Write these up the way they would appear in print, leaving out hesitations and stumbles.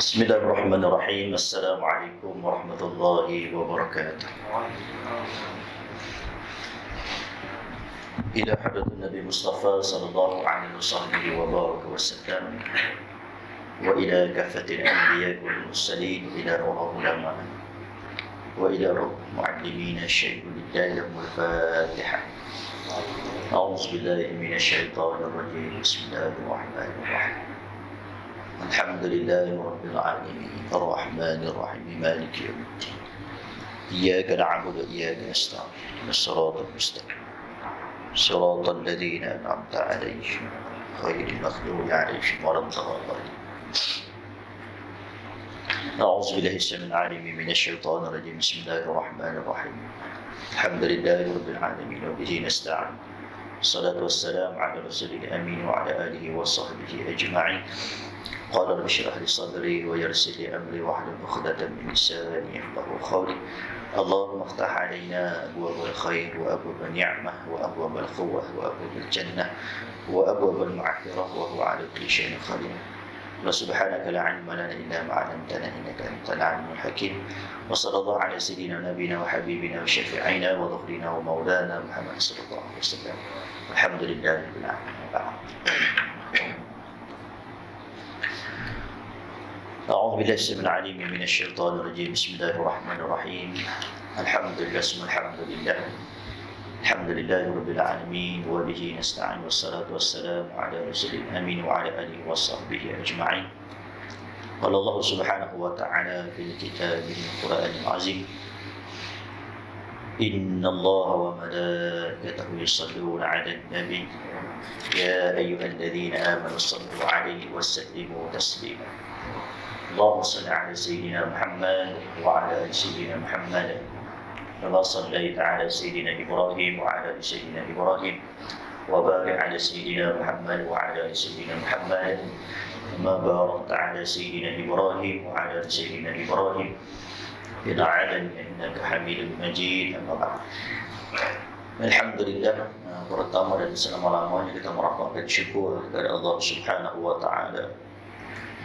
Bismillahirrahmanirrahim. Assalamualaikum warahmatullahi wabarakatuh. Ila hadratin Nabi Mustafa sallallahu alaihi wasallam wa ila kafatil anbiya wal mursalin ila ruhul ulama wa ila ruh muallimin syaikhul hidayah wal fatihah. A'udzu billahi minasy syaithanir rajim. Bismillahirrahmanirrahim. Alhamdulillahi rabbil alamin arrahmanir rahim maliki yaumiddin. Iyyaka na'budu wa iyyaka nasta'in. Shiratal mustaqim. Shiratal ladzina an'amta 'alaihim ghairil maghdubi 'alaihim waladdallin. A'udzu billahi as-sami'il 'alim minasy syaithanir rajim. Bismillahirrahmanir rahim. Alhamdulillahi rabbil alamin wa bihi nasta'in. Wassalatu wassalamu 'ala rasulil amin wa 'ala alihi wa sahbihi ajma'in. قال رب اشرح لي صدري ويسر لي امري واحلل عقدة من لساني يفقهوا قولي. اللهم افتح علينا ابواب الخير وابواب النعمه وابواب القوه وابواب الجنه وابواب المغفره وهو على كل شيء قدير. سبحانك لا علم لنا الا ما علمتنا انك انت العليم الحكيم. وصلى الله على سيدنا نبينا وحبيبنا وشفيعنا وظهرنا ومولانا محمد صلى الله عليه وسلم. الحمد لله رب العالمين. أعوذ بالله السميع العليم من الشيطان الرجيم. بسم الله الرحمن الرحيم. الحمد لله الحمد لله رب العالمين وبه نستعين والصلاة والسلام على رسول الأمين وعلى آله وصحبه أجمعين. قال الله سبحانه وتعالى في كتابه القرآن العظيم: إن الله وملائكته يصلون على النبي يا أيها الذين آمنوا صلوا عليه وسلموا تسليما. اللهم صل على سيدنا محمد وعلى ال سيدنا محمد كما صليت على سيدنا ابراهيم وعلى ال سيدنا ابراهيم وبارك على سيدنا محمد وعلى ال سيدنا محمد كما باركت على سيدنا ابراهيم وعلى ال سيدنا ابراهيم في العالمين انك حميد مجيد. اما بعد. Alhamdulillah, pertama dan selama-lamanya kita merapatkan syukur kepada Allah Subhanahu wa taala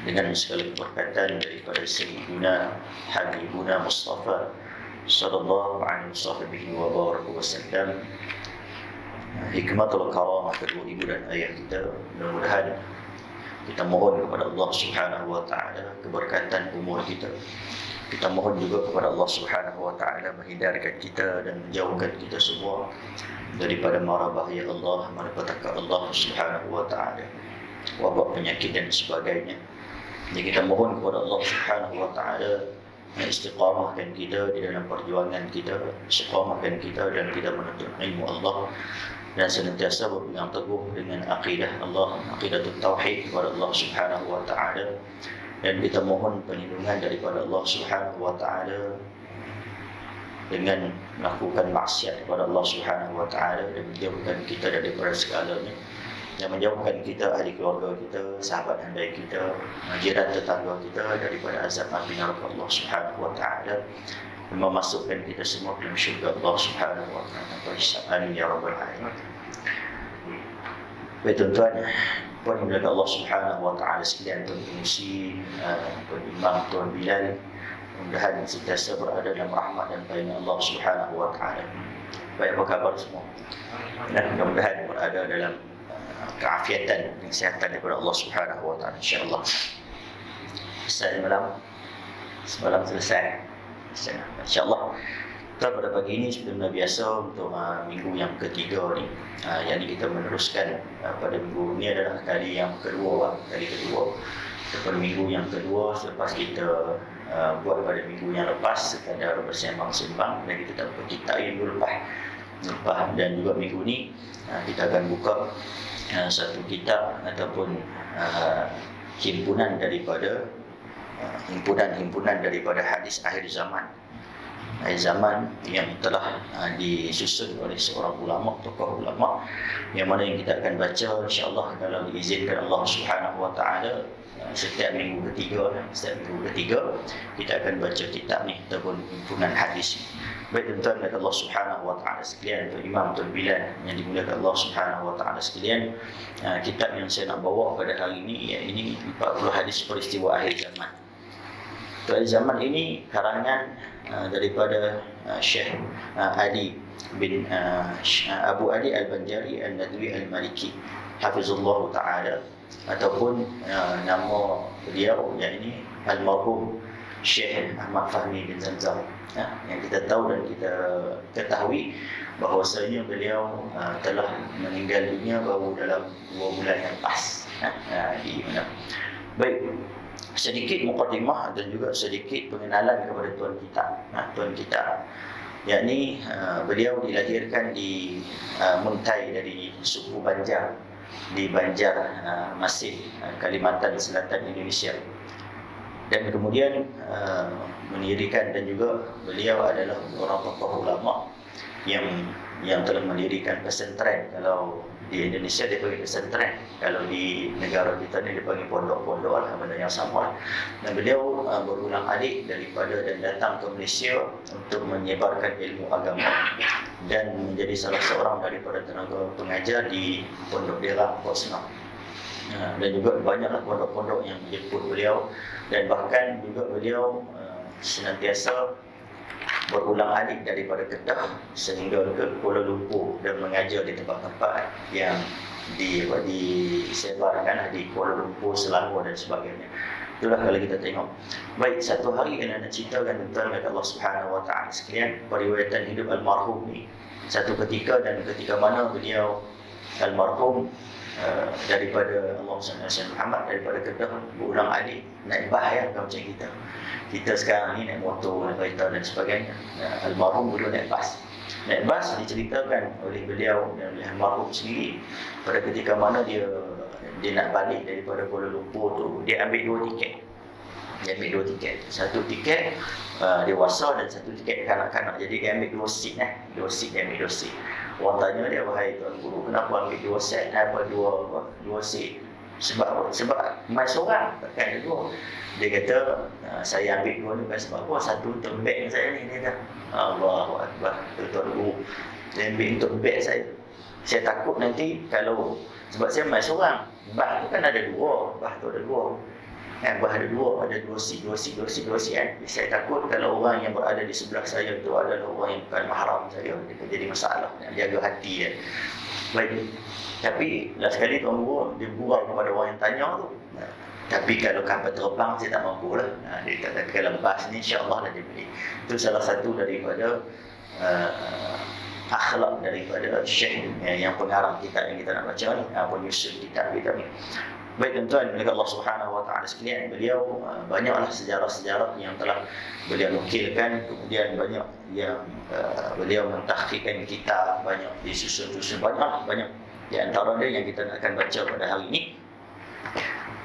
dengan segala keberkatan daripada Sayyidina Habibuna Mustafa sallallahu alaihi wasallam. Hikmatul karamah kedua ibu dan ayah kita, mudah-mudahan kita mohon kepada Allah Subhanahu wa taala keberkatan umur kita. Kita mohon juga kepada Allah Subhanahu wa taala menghindarkan kita dan menjauhkan kita semua daripada mara bahaya Allah, malapetaka Allah Subhanahu wa taala, wabak penyakit dan sebagainya. Jadi kita mohon kepada Allah Subhanahu wa taala istiqamahkan kita di dalam perjuangan kita, istiqamahkan kita dan kita menuntut ilmu Allah dan senantiasa berpegang teguh dengan akidah Allah, aqidatul tauhid kepada Allah Subhanahu wa taala. Dan kita mohon perlindungan daripada Allah Subhanahu wa taala dengan melakukan maksiat kepada Allah Subhanahu wa taala dan menjauhkan kita daripada segalanya, yang menjauhkan kita, ahli keluarga kita, sahabat handai kita, jiran tetangga kita daripada azab api neraka Allah Subhanahu wa taala, dan memasukkan kita semua ke dalam syurga Allah Subhanahu wa taala. Amin ya rabbal alamin. Baik tuan-tuan, puan dimuliakan Allah Subhanahu wa taala sekalian, tuan pengusi, tuan imam, tuan bilal, mudah-mudahan sentiasa berada dalam rahmat dan payungan Allah Subhanahu wa taala. Baik, apa khabar semua? Dan mudah-mudahan berada dalam keafiatan dan kesihatan daripada Allah Subhanahu wa taala, insya-Allah. Semalam selesai. Insya-Allah. Kita pada pagi ini sebenarnya biasa untuk minggu yang ketiga ni. Yang ini kita meneruskan pada minggu ini adalah kali yang kedua. Pada minggu yang kedua selepas kita buat pada minggu yang lepas sekadar bersembang-sembang, dan kita tak kita minggu lepas. Dan juga minggu ni kita akan buka satu kitab ataupun himpunan daripada hadis akhir zaman yang telah disusun oleh seorang ulama, tokoh ulama, yang mana yang kita akan baca insya-Allah kalau diizinkan Allah Subhanahu wa taala setiap minggu ketiga kita akan baca kitab ni ataupun himpunan hadis. Baik tuan-tuan dan Allah Subhanahu wa taala sekalian, tuan imam, tuan bilal yang dimuliakan Allah Subhanahu wa taala sekalian, kitab yang saya nak bawa pada hari ini, ini 40 hadis peristiwa akhir zaman. Fathul Zaman ini karangan daripada Syekh Ali bin Abu Ali Al-Banjari Al-Nadwi Al-Maliki hafizullah ta'ala, ataupun nama beliau yakni almarhum Syekh Ahmad Fahmi bin Zamzam, yang kita tahu dan kita ketahui bahawasanya beliau telah meninggal dunia baru dalam 2 bulan yang lepas di mana. Baik, sedikit mukadimah dan juga sedikit pengenalan kepada tuan kita. Tuan kita yakni beliau dilahirkan di Muntai dari suku Banjar, di Banjar Masin, Kalimantan Selatan, Indonesia. Dan kemudian mendirikan, dan juga beliau adalah orang tokoh ulama yang telah mendirikan pesantren. Kalau di Indonesia dia panggil pesantren, kalau di negara kita ni dia panggil pondok-pondok lah, benda yang sama. Dan beliau berulang-alik daripada dan datang ke Malaysia untuk menyebarkan ilmu agama dan menjadi salah seorang daripada tenaga pengajar di Pondok Dera Port Senang. Dan juga banyaklah pondok-pondok yang menjemput beliau, dan bahkan juga beliau senantiasa berulang-alik daripada Kedah sehingga ke Kuala Lumpur dan mengajar di tempat-tempat yang disebarkan di Kuala Lumpur, Selangor dan sebagainya. Itulah kalau kita tengok. Baik, satu hari kena nak ceritakan tentang Allah Subhanahu Wa Taala sekalian periwayatan hidup almarhum ni. Satu ketika, dan ketika mana beliau almarhum daripada Allah SWT Muhammad daripada Kedah berulang-alik naik bah macam kita sekarang ni naik motor, naik kereta dan sebagainya. Almarhum dulu naik bas. Naik bas diceritakan oleh beliau dan oleh almarhum sendiri pada ketika mana dia nak balik daripada Kuala Lumpur tu, dia ambil 2 tiket. Dia ambil 2 tiket. Satu tiket dewasa dan satu tiket kanak-kanak. Jadi dia ambil 2 seat dia ambil 2 seat. Orang tanya dia, wahai tuan guru, kenapa ambil 2 set, apa 2 seat? Sebab mai seorang, takkan ada 2. Dia kata, saya ambil 2 ni bukan sebab apa, satu untuk beg saya ni. Dia kata, Allahu Akbar, tuan guru, dia ambil untuk beg saya. Saya takut nanti kalau, sebab saya mai seorang, bah tu kan ada 2, bah tu ada 2. Bah ada 2 seat kan. Saya takut kalau orang yang berada di sebelah saya itu adalah orang yang bukan mahram saya, dia jadi masalah, jaga hati kan. Baik, tapi last sekali tuan guru dia gurau kepada orang yang tanya tu. Tapi kalau kapal terbang saya tak mampu lah. Dia kata kalau bas ni insya-Allah dah dia beli. Itu salah satu daripada akhlak daripada Syekh yang pengarang kitab yang kita nak baca ni, penyusun kitab kita ni. Baik tuan-tuan, oleh Allah Subhanahu Wa Taala sekalian, beliau banyaklah sejarah-sejarah yang telah beliau nukilkan, kemudian banyak yang beliau mentahqiqkan kitab, banyak disusun-susun, banyak di antara dia yang kita akan baca pada hari ini.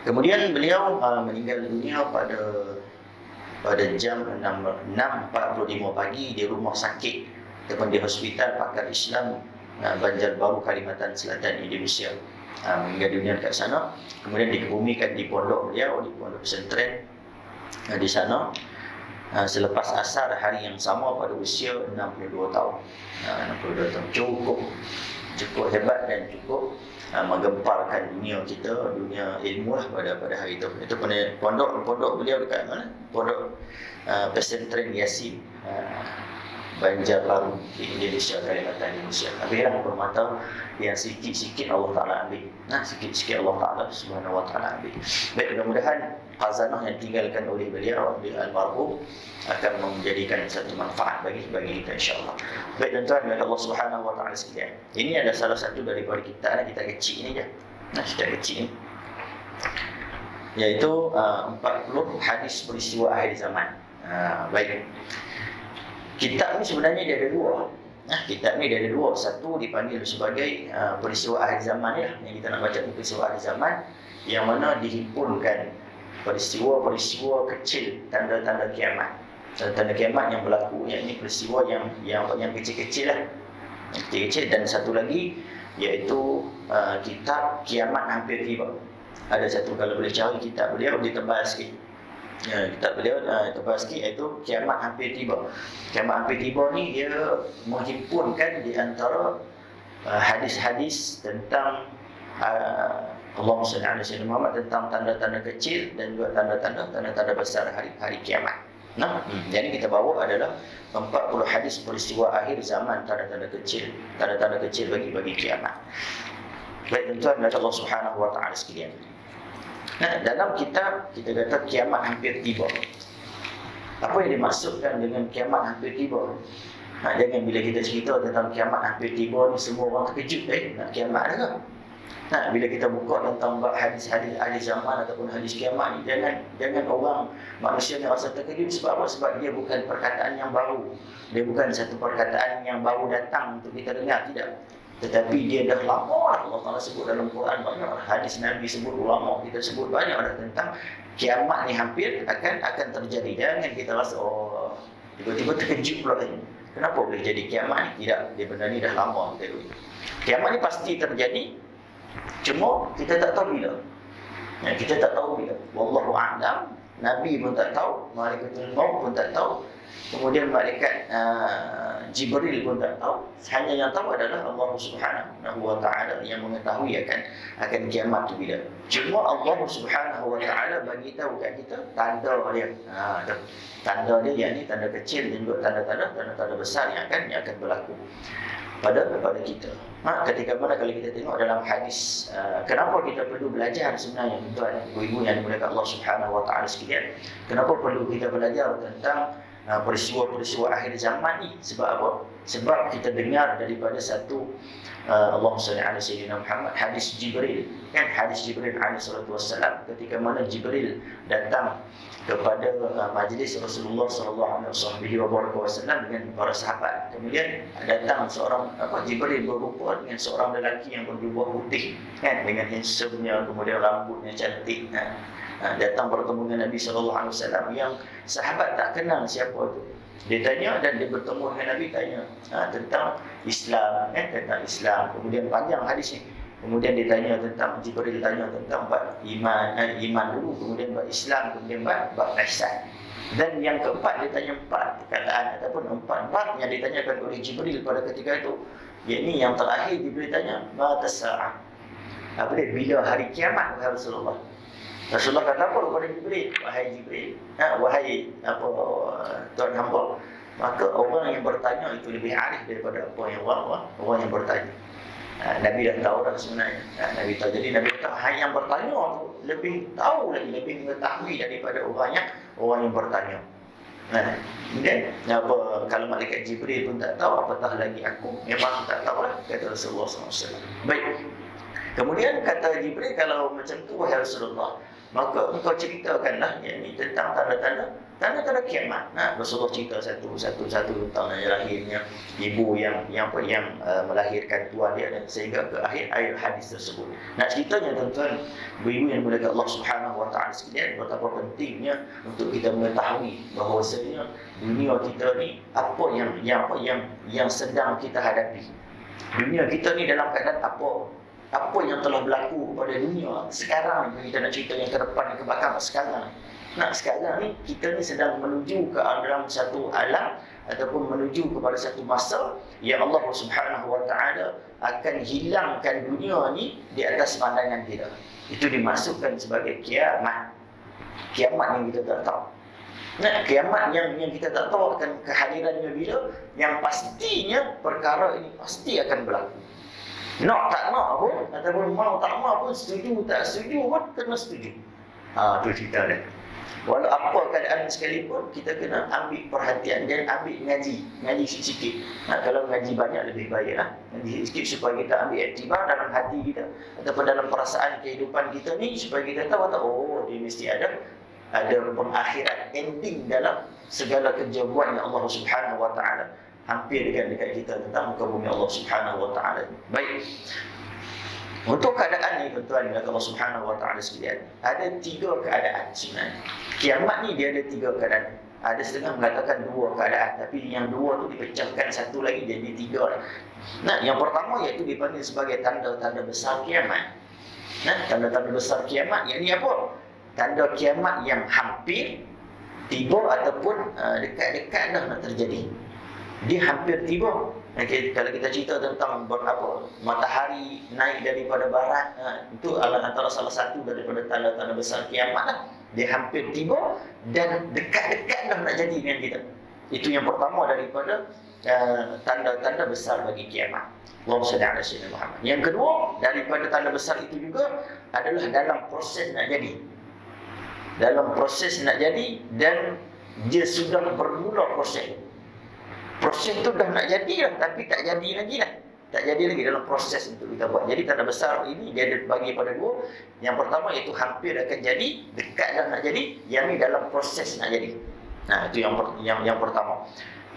Kemudian beliau meninggal dunia pada jam 6.45 pagi di rumah sakit ataupun di Hospital Pakar Islam Banjarbaru, Kalimantan Selatan, Indonesia. Meninggal dunia dekat sana. Kemudian dikebumikan di pondok beliau, di pondok pesantren di sana selepas asar hari yang sama pada usia 62 tahun. 62 tahun cukup hebat dan cukup menggemparkan dunia kita, dunia ilmu lah pada hari itu. Itu pondok beliau dekat mana? Pondok pesantren Yasin Banjarbaru di Indonesia, Kalimantan Indonesia. Ambillah permata yang sikit-sikit Allah Ta'ala ambil. Sikit-sikit Allah Ta'ala Subhanahu Wa Ta'ala ambil. Baik, mudah-mudahan khazanah yang tinggalkan oleh beliau almarhum akan menjadikan satu manfaat bagi kita insya-Allah. Baik tuan-tuan, Allah Subhanahu Wa Ta'ala sekalian. Ini ada salah satu daripada kita kecil ni je. Kita kecil ni. Iaitu 40 hadis peristiwa akhir zaman. Baik. Kitab ni sebenarnya dia ada 2. Kitab ni dia ada 2. Satu dipanggil sebagai peristiwa akhir zaman ni lah, yang kita nak baca peristiwa akhir zaman, yang mana dihimpunkan peristiwa-peristiwa kecil, tanda-tanda kiamat. Tanda kiamat yang berlaku, yakni peristiwa yang kecil-kecil lah, yang kecil-kecil. Dan satu lagi iaitu kitab Kiamat Hampir Tiba. Ada satu, kalau boleh cari kitab beliau, ditebal sikit. Kitab beliau tebal sikit, iaitu Kiamat Hampir Tiba. Kiamat Hampir Tiba ni dia menghimpunkan di antara hadis-hadis tentang Allahumma salli ala Sayyidina Muhammad tentang tanda-tanda kecil dan juga tanda-tanda besar hari kiamat. Nah, jadi kita bawa adalah 40 hadis peristiwa akhir zaman, tanda-tanda kecil bagi kiamat. Baik, tuan-tuan dan Allah Subhanahu wa taala sekalian. Nah, dalam kitab kita kata kiamat hampir tiba. Apa yang dimaksudkan dengan kiamat hampir tiba? Nah, jangan bila kita cerita tentang kiamat hampir tiba ni semua orang terkejut, nak kiamat dah ke? Nah, bila kita buka tentang hadis-hadis ahli zaman ataupun hadis kiamat ni, jangan orang manusia ni rasa terkejut. Sebab apa? Sebab dia bukan perkataan yang baru. Dia bukan satu perkataan yang baru datang untuk kita dengar, tidak. Tetapi dia dah lama Allah Ta'ala sebut dalam Quran banyak, hadis Nabi sebut, ulama kita sebut banyak dah tentang kiamat ni hampir akan terjadi. Jangan kita rasa tiba-tiba terkejut pula ni. Kenapa boleh jadi kiamat ni? Tidak, dia benda ni dah lama kita dulu. Kiamat ni pasti terjadi, cuma kita tak tahu bila. Kita tak tahu bila. Wallahu a'lam. Nabi pun tak tahu, Malaikatul Maut pun tak tahu, kemudian malaikat Jibril pun tak tahu. Hanya yang tahu adalah Allah Subhanahu wa taala yang mengetahui akan kiamat itu bila. Cuma Allah Subhanahu wa taala bagi tahu kat kita tanda dia. Tanda dia, yakni tanda kecil dan juga tanda-tanda besar yang akan berlaku pada kita. Ketika mana kalau kita tengok dalam hadis, kenapa kita perlu belajar sebenarnya, tuan ibu yang dimuliakan Allah Subhanahu wa taala sekalian? Kenapa perlu kita belajar tentang peristiwa-peristiwa akhir zaman ni? Sebab apa? Sebab kita dengar daripada satu Allahumma salli ala Sayyidina Muhammad, hadis Jibril. Kan hadis Jibril alaihi salatu wassalam, ketika mana Jibril datang kepada majlis Rasulullah sallallahu alaihi wasallam dengan para sahabat. Kemudian datang seorang Jibril berupa dengan seorang lelaki yang berjubah putih, kan, dengan handsome-nya, kemudian rambutnya cantik. Datang bertemu dengan Nabi sallallahu alaihi wasallam yang sahabat tak kenal siapa itu. Dia tanya dan dia bertemu dengan Nabi, tanya tentang Islam, tentang Islam. Kemudian panjang hadis ni. Kemudian dia tanya tentang, Jibril tanya tentang bab iman dulu, kemudian bab Islam, kemudian bab ihsan. Dan yang keempat dia tanya 4 perkataan ataupun 4 yang ditanyakan oleh Jibril pada ketika itu. Yakni yang terakhir Jibril tanya, mata sa'ah. Apa dia? Bila hari kiamat, wahai Rasulullah. Rasulullah kata apa kepada Jibril? Wahai Jibril, wahai tuan hamba, maka orang yang bertanya itu lebih arif daripada apa yang orang yang bertanya. Nabi dah tahu dah sebenarnya. Nabi tahu. Jadi Nabi tahu yang bertanya tu lebih tahu lagi, lebih mengetahui daripada orang yang bertanya. Kemudian kalau malaikat Jibril pun tak tahu, apatah lagi aku. Memang tak tahu lah, kata Rasulullah SAW. Baik. Kemudian kata Jibril, kalau macam tu wahai Rasulullah, maka engkau ceritakanlah yakni tentang tanda-tanda kiamat. Rasulullah cerita satu tentang lahirnya ibu yang melahirkan tuan dia dan sehingga ke akhir hadis tersebut. Nak ceritanya tuan-tuan, ibu yang dimuliakan Allah Subhanahu wa taala sekalian, betapa pentingnya untuk kita mengetahui bahawasanya dunia kita ni apa yang sedang kita hadapi. Dunia kita ni dalam keadaan apa yang telah berlaku pada dunia sekarang. Kita nak cerita yang ke depan, yang ke belakang sekarang. Sekarang ni kita ni sedang menuju ke dalam satu alam ataupun menuju kepada satu masa yang Allah Subhanahu wa taala akan hilangkan dunia ni di atas pandangan kita. Itu dimaksudkan sebagai kiamat. Kiamat yang kita tak tahu. Kiamat yang kita tak tahu akan kehadirannya bila, yang pastinya perkara ini pasti akan berlaku. Nak tak nak pun, ataupun mau tak mau pun, setuju tak setuju pun, kena setuju. Itu cerita dia. Walau apa keadaan sekalipun, kita kena ambil perhatian dan ambil ngaji sikit-sikit. Kalau ngaji banyak lebih baik lah. Ngaji sikit supaya kita ambil iktibar dalam hati kita ataupun dalam perasaan kehidupan kita ni, supaya kita tahu dia mesti ada pengakhiran, ending dalam segala kerja buatnya Allah Subhanahu wa taala. Hampir dekat kita tentang muka bumi Allah Subhanahu wa taala. Baik. Untuk keadaan ni tuan-tuan dan Allah Subhanahu wa taala sekalian, ada 3 keadaan sebenarnya. Kiamat ni dia ada 3 keadaan. Ada setengah mengatakan 2 keadaan, tapi yang 2 tu dipecahkan satu lagi jadi 3 lah. Yang pertama iaitu dipanggil sebagai tanda-tanda besar kiamat. Tanda-tanda besar kiamat yakni apa? Tanda kiamat yang hampir tiba ataupun dekat-dekat dah nak terjadi. Dia hampir tiba, Okay, kalau kita cerita tentang matahari naik daripada barat, itu antara salah satu daripada tanda-tanda besar kiamat lah. Dia hampir tiba dan dekat-dekat dah nak jadi dengan kita. Itu yang pertama daripada tanda-tanda besar bagi kiamat. Allahumma salli ala sayyidina Muhammad. Yang kedua daripada tanda besar itu juga adalah dalam proses nak jadi. Dalam proses nak jadi dan dia sudah bermula proses. Proses tu dah nak jadi lah, tapi tak jadi lagi lah. Tak jadi lagi dalam proses untuk kita buat. Jadi tanda besar ini dia ada bagi pada dua. Yang pertama iaitu hampir akan jadi, dekat dah nak jadi. Yang ni dalam proses nak jadi. Nah, itu yang pertama.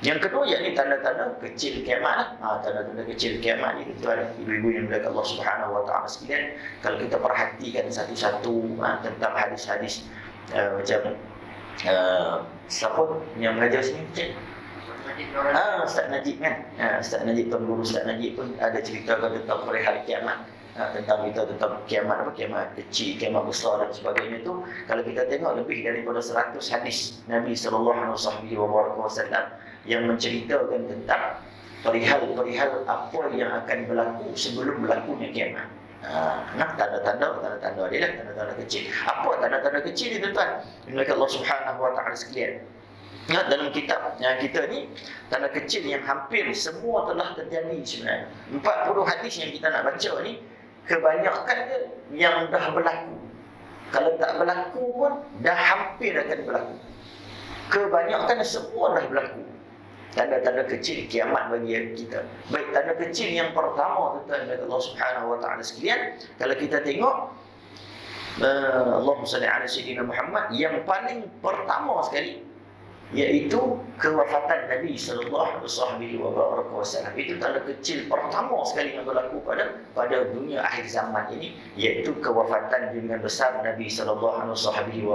Yang kedua yakni tanda-tanda kecil kiamat lah. Tanda-tanda kecil kiamat ni tuan ibu-ibu yang dimuliakan Allah Subhanahu wa taala sekalian, kalau kita perhatikan satu-satu tentang hadis-hadis macam siapa yang mengajar sini Cik? Ustaz Najib kan? Ustaz Najib, Tuan Guru Ustaz Najib pun ada ceritakan tentang perihal kiamat. Tentang kiamat kiamat kecil, kiamat besar dan sebagainya tu. Kalau kita tengok lebih daripada 100 hadis Nabi SAW yang menceritakan tentang perihal apa yang akan berlaku sebelum berlakunya kiamat. Tanda-tanda dia lah, tanda-tanda kecil. Apa tanda-tanda kecil itu tuan? Mereka Allah Subhanahu wa taala sekalian. Dalam kitab yang kita ni, tanda kecil yang hampir semua telah terjadi sebenarnya. 40 hadis yang kita nak baca ni, kebanyakan dia yang dah berlaku. Kalau tak berlaku pun dah hampir akan berlaku. Kebanyakan semua dah berlaku. Tanda-tanda kecil kiamat bagi kita. Baik, tanda kecil yang pertama tuan Allah Subhanahu wa taala sekalian, kalau kita tengok Allahumma salli ala sayyidina Muhammad, yang paling pertama sekali iaitu kewafatan Nabi sallallahu alaihi wasallam. Itu tanda kecil pertama sekali yang berlaku pada dunia akhir zaman ini, iaitu kewafatan junjungan besar Nabi sallallahu alaihi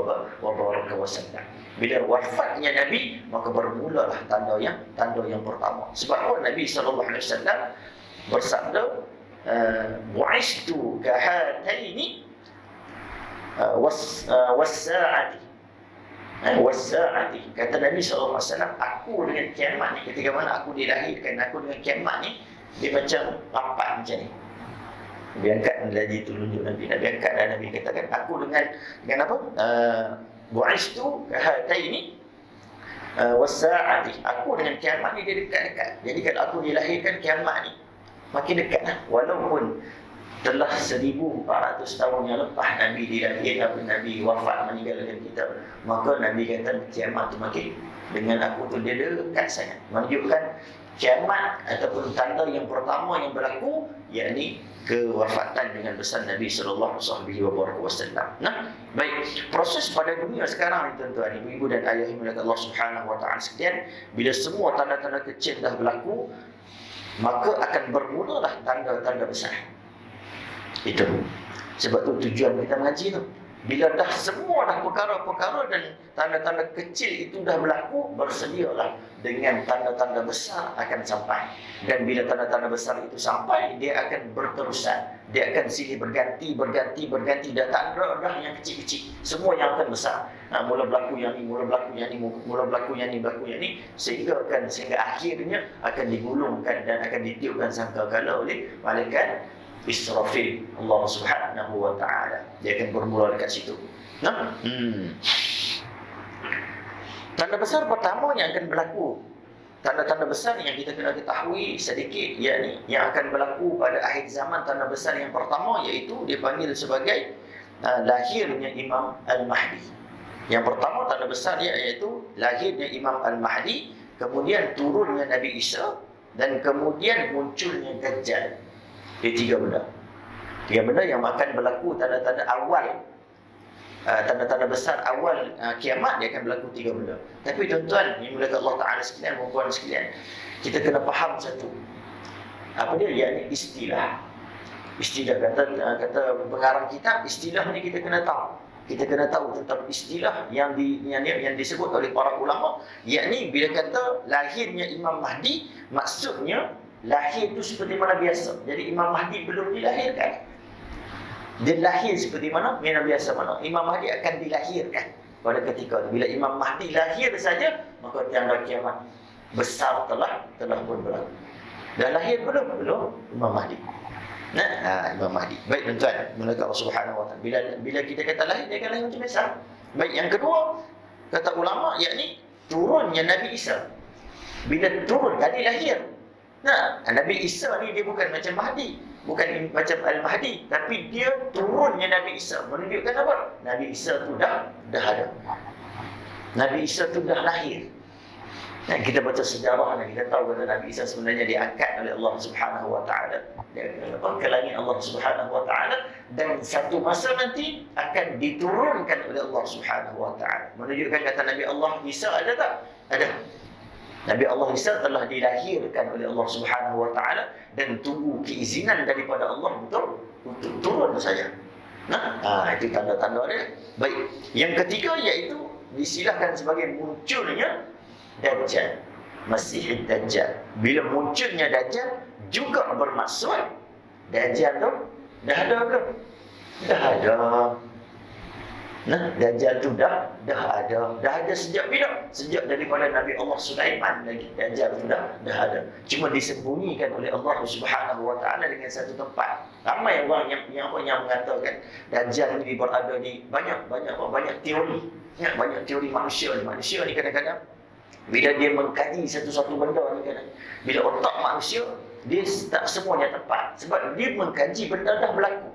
wasallam. Bila wafatnya Nabi, maka bermulalah tanda yang pertama. Sebab apa Nabi sallallahu alaihi wasallam bersabda, bu'istu kahataini was-sa'ati. Wasa'ati, kata Nabi SAW, aku dengan kiamat ni, ketika mana aku dilahirkan, aku dengan kiamat ni, dia macam rapat macam ni. Nabi angkat lagi tunjuk Nabi angkat dan Nabi katakan, aku dengan apa? Bu'istu kahataini wasa'ati, aku dengan kiamat ni dia dekat-dekat. Jadi kalau aku dilahirkan, kiamat ni makin dekat lah. Walaupun telah 1400 tahun yang lepas Nabi dilahirkan, Nabi wafat meninggalkan kita, maka Nabi kata kiamat tu makin dengan aku tu dia dekat sangat, menunjukkan kiamat ataupun tanda yang pertama yang berlaku, yakni kewafatan dengan besar Nabi sallallahu alaihi wasallam. Nah, baik, proses pada dunia sekarang ni tuan-tuan, ibu-ibu dan ayah yang dimuliakan Allah Subhanahu wa taala sekalian, bila semua tanda-tanda kecil dah berlaku, maka akan bermulalah tanda-tanda besar. Itu sebab tu tujuan kita mengaji tu. Bila dah semua dah perkara-perkara dan tanda-tanda kecil itu dah berlaku, bersedialah dengan tanda-tanda besar akan sampai. Dan bila tanda-tanda besar itu sampai, dia akan berterusan. Dia akan silih berganti. Dah tak ada dah yang kecil-kecil. Semua yang akan besar. Mula berlaku yang ni, mula berlaku yang ni, sehingga akhirnya akan digulungkan dan akan ditiupkan sangkakala oleh malaikat Israfil, Allah Subhanahu wa taala. Dia akan bermula dekat situ. Tanda besar pertama yang akan berlaku, tanda-tanda besar yang kita kena ketahui sedikit, yakni yang akan berlaku pada akhir zaman. Tanda besar yang pertama iaitu dipanggil sebagai lahirnya Imam Al-Mahdi. Yang pertama tanda besar dia iaitu lahirnya Imam Al-Mahdi, kemudian turunnya Nabi Isa, dan kemudian munculnya Dajjal. Dia tiga benda yang akan berlaku, tanda-tanda awal, tanda-tanda besar awal kiamat. Dia akan berlaku tiga benda. Tapi tuan-tuan yang dimuliakan Allah Ta'ala sekalian, puan-puan sekalian, kita kena faham satu. Apa dia? Yakni istilah. Kata pengarang kitab, istilah ni kita kena tahu. Kita kena tahu tentang istilah yang disebut oleh para ulama, yakni bila kata lahirnya Imam Mahdi, maksudnya lahir itu seperti mana biasa. Jadi Imam Mahdi belum dilahirkan. Dia lahir seperti mana biasa mana. Imam Mahdi akan dilahirkan pada ketika itu. Bila Imam Mahdi lahir saja, maka tanda kiamat besar telah pun berlaku. Dah lahir belum? Belum. Imam Mahdi. Nah, Imam Mahdi. Baik tuan-tuan, malaikat Allah Subhanahu wa taala. Bila kita kata lahir, dia akan lahir macam biasa. Baik, yang kedua, kata ulama, yakni turunnya Nabi Isa. Bila turun, tadi lahir. Nah, Nabi Isa ni dia bukan macam Mahdi, bukan macam Al-Mahdi, tapi dia turunnya Nabi Isa. Menunjukkan apa? Nabi Isa tu dah ada. Nabi Isa tu dah lahir. Nah, kita baca sejarah dan kita tahu kata Nabi Isa sebenarnya diangkat oleh Allah Subhanahu wa taala. Dia ke langit Allah Subhanahu wa taala, dan satu masa nanti akan diturunkan oleh Allah Subhanahu wa taala. Menunjukkan kata Nabi Allah Isa ada tak? Ada. Nabi Allah Isa telah dilahirkan oleh Allah Subhanahu wa taala dan tunggu keizinan daripada Allah untuk turun saja. Nah, itu tanda-tanda dia. Baik. Yang ketiga iaitu disilahkan sebagai munculnya Dajjal, Masih Dajjal. Bila munculnya Dajjal juga bermaksud Dajjal tu dah ada belum? Dah ada. Nah, Dajjal tu dah ada. Dah ada sejak bila? Sejak daripada Nabi Allah Sulaiman lagi. Dajjal tu dah ada. Cuma disembunyikan oleh Allah Subhanahu wa taala dengan satu tempat. Ramai orang yang mengatakan Dajjal ni berada di banyak teori. Ya, banyak teori manusia ni. Manusia ni kadang-kadang bila dia mengkaji satu-satu benda ni, bila otak manusia, dia tak semuanya tepat. Sebab dia mengkaji benda dah berlaku.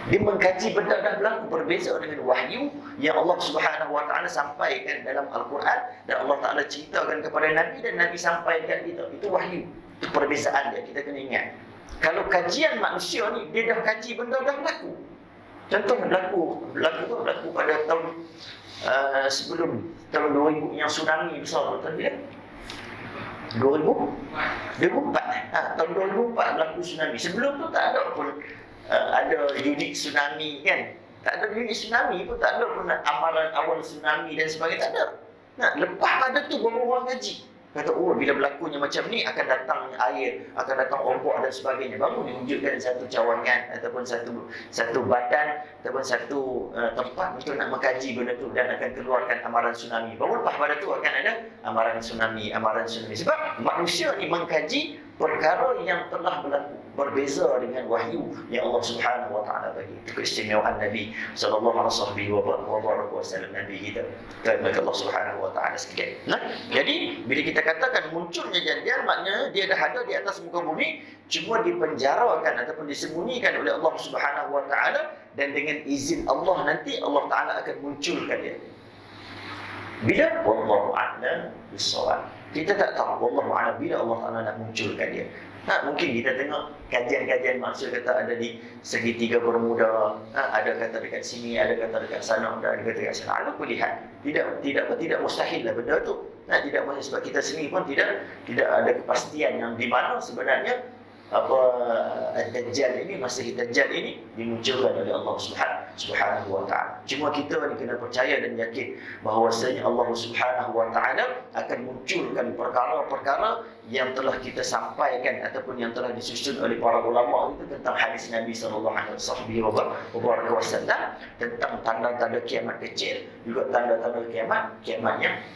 Dia mengkaji benda dah berlaku, berbeza dengan wahyu yang Allah Subhanahu wa taala sampaikan dalam Al-Quran, dan Allah Taala ceritakan kepada Nabi dan Nabi sampaikan kita. Itu wahyu. Itu perbezaan dia, kita kena ingat. Kalau kajian manusia ni, dia dah kaji benda dah berlaku. Contoh berlaku pada tahun sebelum tahun 2000 yang tsunami besar tu tadi, 2004. Tahun 2004 berlaku tsunami. Sebelum tu tak ada pun ada unit tsunami kan. Tak ada unit tsunami pun, tak ada pun amaran awal tsunami dan sebagainya, tak ada. Nah, lepas pada tu baru orang kaji. Kata, bila berlakunya macam ni akan datang air, akan datang ombak dan sebagainya. Baru diwujudkan satu cawangan ataupun satu badan ataupun satu tempat untuk nak mengkaji benda tu dan akan keluarkan amaran tsunami. Baru lepas pada tu akan ada amaran tsunami. Sebab manusia ni mengkaji perkara yang telah berlaku, berbeza dengan wahyu yang Allah Subhanahu wa taala bagi. Itu keistimewaan Nabi sallallahu alaihi wasallam, Nabi kita. Terima Allah Subhanahu wa taala sekalian. Nah, jadi bila kita katakan munculnya Dajjal, maknanya dia dah ada di atas muka bumi, cuma dipenjarakan ataupun disembunyikan oleh Allah Subhanahu wa taala, dan dengan izin Allah nanti Allah Taala akan munculkan dia. Bila? Wallahu a'lam bissawab. Kita tak tahu wallahu a'lam bila Allah Taala nak munculkan dia. Mungkin kita tengok kajian-kajian maksud kata ada di segitiga Bermuda, ada kata dekat sini, ada kata dekat sana, ada kata dekat sana. Apa lihat? Tidak mustahil lah benda tu. Tidak mustahil, sebab kita sendiri pun tidak ada kepastian yang di mana sebenarnya Dajjal ini, Masih Dajjal ini dimunculkan oleh Allah Subhanahu wa taala. Cuma kita ni kena percaya dan yakin bahawasanya Allah Subhanahu wa taala akan munculkan perkara-perkara yang telah kita sampaikan ataupun yang telah disusun oleh para ulama itu tentang hadis Nabi sallallahu alaihi wasallam tentang tanda-tanda kiamat kecil, juga tanda-tanda kiamat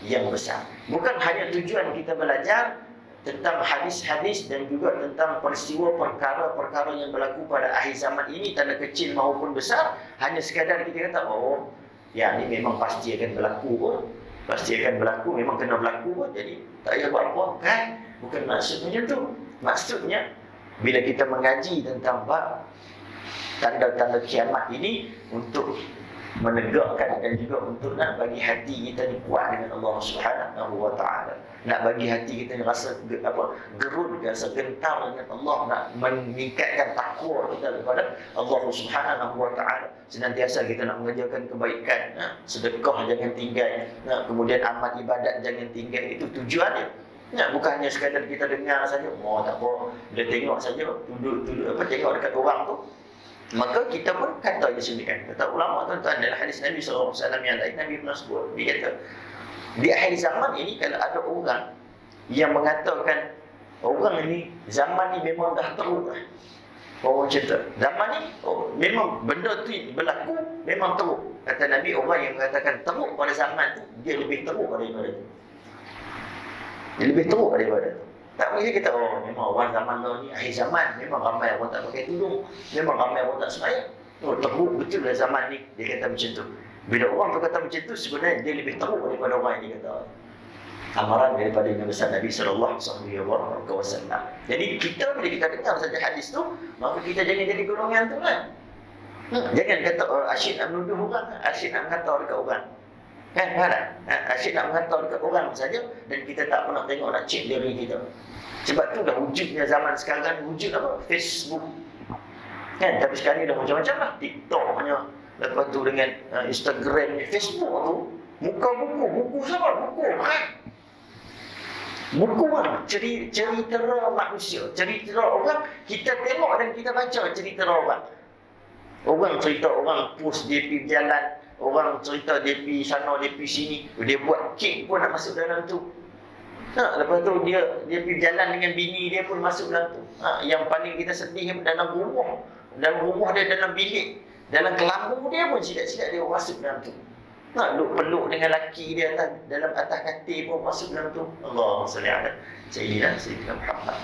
yang besar. Bukan hanya tujuan kita belajar tentang hadis-hadis dan juga tentang peristiwa perkara-perkara yang berlaku pada akhir zaman ini, tanda kecil maupun besar, hanya sekadar kita kata ya ini memang pasti akan berlaku, memang kena berlaku pun, jadi tak payah buat apa kan. Bukan maksud macam tu. Maksudnya bila kita mengaji tentang bab tanda-tanda kiamat ini untuk menegakkan dan juga untuk nak bagi hati kita ni kuat dengan Allah Subhanahu wa taala. Nak bagi hati kita ni rasa gerun, rasa gentar dengan Allah, nak meningkatkan takwa kita kepada Allah Subhanahu wa taala. Senantiasa kita nak mengerjakan kebaikan, sedekah jangan tinggal, kemudian amal ibadat jangan tinggal. Itu tujuannya. Bukan hanya sekadar kita dengar saja, tak apa, bila tengok saja, tengok dekat orang tu, maka kita pun kata je sendiri. Kata ulama tuan-tuan, dalam hadis Nabi SAW yang lain, Nabi pernah sebut, dia kata di akhir zaman ini kalau ada orang yang mengatakan orang ini zaman ni memang dah teruk lah, orang cerita zaman ni memang benda tu berlaku memang teruk. Kata Nabi, orang yang mengatakan teruk pada zaman tu, dia lebih teruk daripada tu. Dia lebih teruk daripada tu. Tak boleh kita, oh memang orang zaman now ni akhir zaman, memang ramai orang tak pakai tudung, memang ramai orang tak sembahyang. Oh, teruk betul lah zaman ni, dia kata macam tu. Bila orang tu kata macam tu, sebenarnya dia lebih teruk daripada orang yang dia kata amaran daripada Nabi besar Nabi sallallahu alaihi wasallam. Jadi kita bila kita dengar saja hadis tu, maka kita jangan jadi golongan tu kan. Jangan kata asyik nak menuduh orang, asyik nak mengata dekat orang. Kan? Asyik nak mengata dekat orang saja dan kita tak pernah tengok nak cek diri kita. Sebab tu dah wujudnya zaman sekarang, wujud apa? Facebook. Kan? Tapi sekarang ni dah macam-macam lah. TikTok hanya, lepas tu dengan Instagram ni, Facebook tu, muka buku siapa? Buku kan? Buku kan? Cerita manusia, cerita orang, kita tengok dan kita baca cerita orang. Orang cerita orang post dia pergi jalan, orang cerita dia pergi sana, dia pergi sini, dia buat kek pun nak masuk dalam tu. Lepas tu dia pergi jalan dengan bini dia pun masuk dalam tu. Yang paling kita sedih dalam rumah dia, dalam bilik, dalam kelambu dia pun silap-silap dia masuk dalam tu. Duk peluk dengan laki dia dalam atas katil pun masuk dalam tu. Allahumma salli ala Sayyidina Muhammad.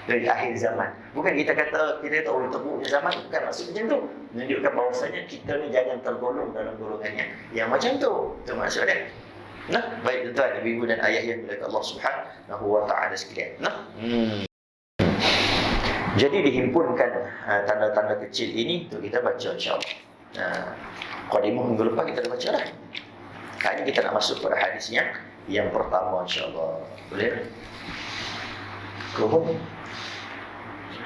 Dari akhir zaman. Bukan kita kata terburuknya zaman, bukan maksud macam tu. Menunjukkan bahawasanya kita ni jangan tergolong dalam golongannya yang macam tu. Itu maksud dia. Baik tuan-tuan, ibu dan ayah yang dimuliakan Allah Subhanahu wa taala sekalian. Jadi dihimpunkan tanda-tanda kecil ini untuk kita baca insya-Allah. Qadimah minggu lepas kita dah baca dah. Kali ini kita nak masuk pada hadis yang pertama insya-Allah. Boleh? Kuhum.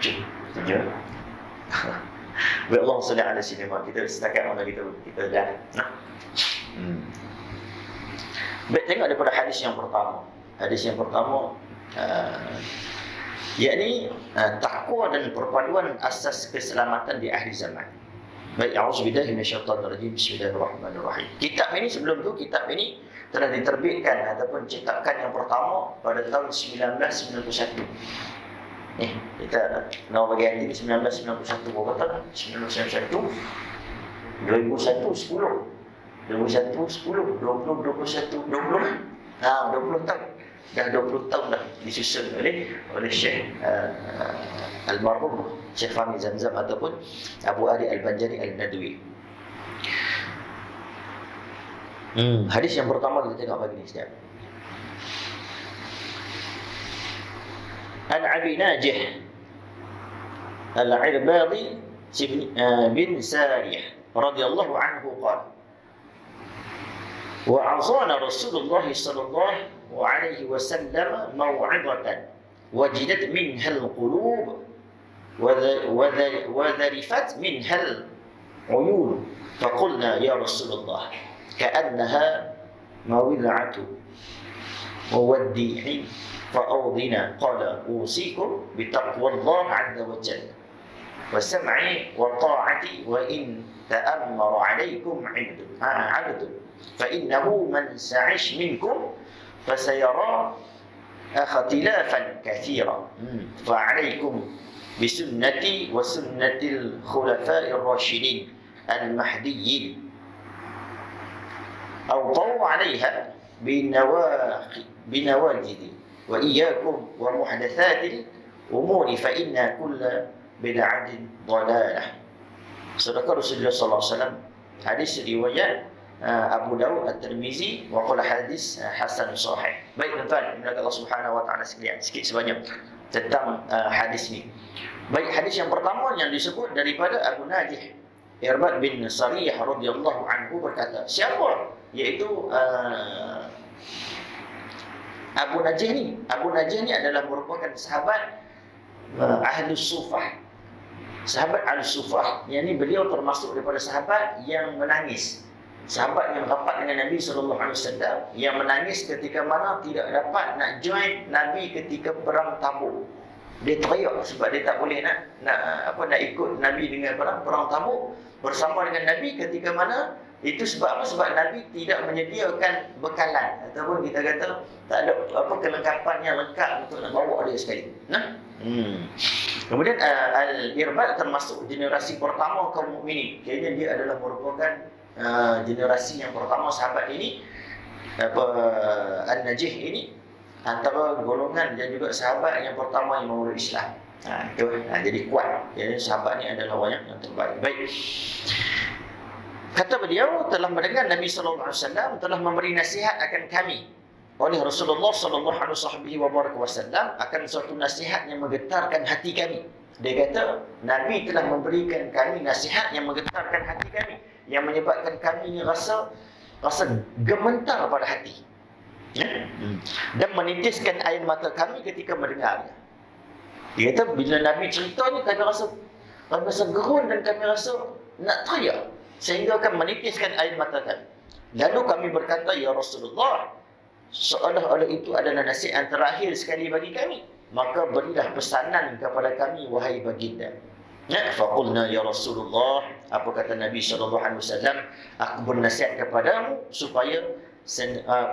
Setuju? Baik, Allah salli ala sayyidina. Kita setakat mana kita dah. Baik, tengok daripada hadis yang pertama. Hadis yang pertama yakni takwa dan perpaduan asas keselamatan di akhir zaman. Baik, a'udzubillahi minasyaitonirrajim. Bismillahirrahmanirrahim. Kitab ini sebelum tu, kitab ini telah diterbitkan ataupun cetakan yang pertama pada tahun 1991. Kita nama bagian ini 1991, berapa tahun? 1991, 2001, 10, 2001, 10, 20, 21, 20 kan? 20 tahun. Dah 20 tahun dah disusun oleh Syekh Almarhum Syekh Fahmi Zamzam ataupun Abu Ali Al-Banjari Al-Nadwi. Hadis yang pertama kita tengok pagi ni sekejap. An Abi Najih Al-Irbadi bin Sariyah radhiyallahu anhu qala wa'azana Rasulullah sallallahu alaihi wasallam maw'idatan wajidat minha al-qulub wa dharifat minha al-uyun faqulna ya Rasulullah ka'annaha mawil'atu muwaddi'in فأوضنا قال أوصيكم بتقوى الله عز وجل وسمعي وطاعتي وإن تأمر عليكم عبد فإنه من سعش منكم فسيرى اختلافا كثيرا فعليكم بسنتي وسنة الخلفاء الراشدين المهديين أوضوا عليها بنواجذ وإياكم ومحدثات الأمور فإن كل بدعة ضلالة. Sedekah Rasulullah sallallahu alaihi wasallam. Hadis riwayat Abu Dawud At-Tirmizi wa qala hadis hasan sahih. Baik tuan-tuan, minta Allah Subhanahu wa taala sekalian, sikit sebanyak tentang hadis ni. Baik, hadis yang pertama yang disebut daripada Abu Najih Irbad bin Sariyah radhiyallahu anhu berkata, siapa? Iaitu Abu Najih ni. Abu Najih ni adalah merupakan sahabat Ahlus Sufah. Sahabat Ahlus Sufah, yang ni beliau termasuk daripada sahabat yang menangis. Sahabat yang rapat dengan Nabi SAW, yang menangis ketika mana tidak dapat nak join Nabi ketika perang Tabuk. Dia teriak sebab dia tak boleh nak ikut Nabi dengan perang Tabuk bersama dengan Nabi ketika mana. Itu sebab apa? Sebab Nabi tidak menyediakan bekalan ataupun kita kata tak ada kelengkapan yang lengkap untuk nak bawa dia sekali. Kemudian Al-Irbad termasuk generasi pertama kaum mukminin. Kayaknya dia adalah merupakan generasi yang pertama sahabat ini, An-Najih ini antara golongan dan juga sahabat yang pertama yang memeluk Islam. Jadi kuat. Jadi sahabat ni adalah orang yang terbaik. Baik. Kata beliau, telah mendengar Nabi sallallahu alaihi wasallam telah memberi nasihat akan kami oleh Rasulullah sallallahu alaihi wasallam akan suatu nasihat yang menggetarkan hati kami. Dia kata, Nabi telah memberikan kami nasihat yang menggetarkan hati kami, yang menyebabkan kami rasa gemetar pada hati. Dan menitiskan air mata kami ketika mendengarnya. Dia kata, bila Nabi ceritanya, kami rasa gerun dan kami rasa nak teriak, sehingga akan menitiskan air mata kami. Lalu kami berkata, ya Rasulullah, seolah-olah itu adalah nasihat terakhir sekali bagi kami, maka berilah pesanan kepada kami, wahai baginda. Faqulna ya Rasulullah, apa kata Nabi SAW, aku bernasihat kepadamu supaya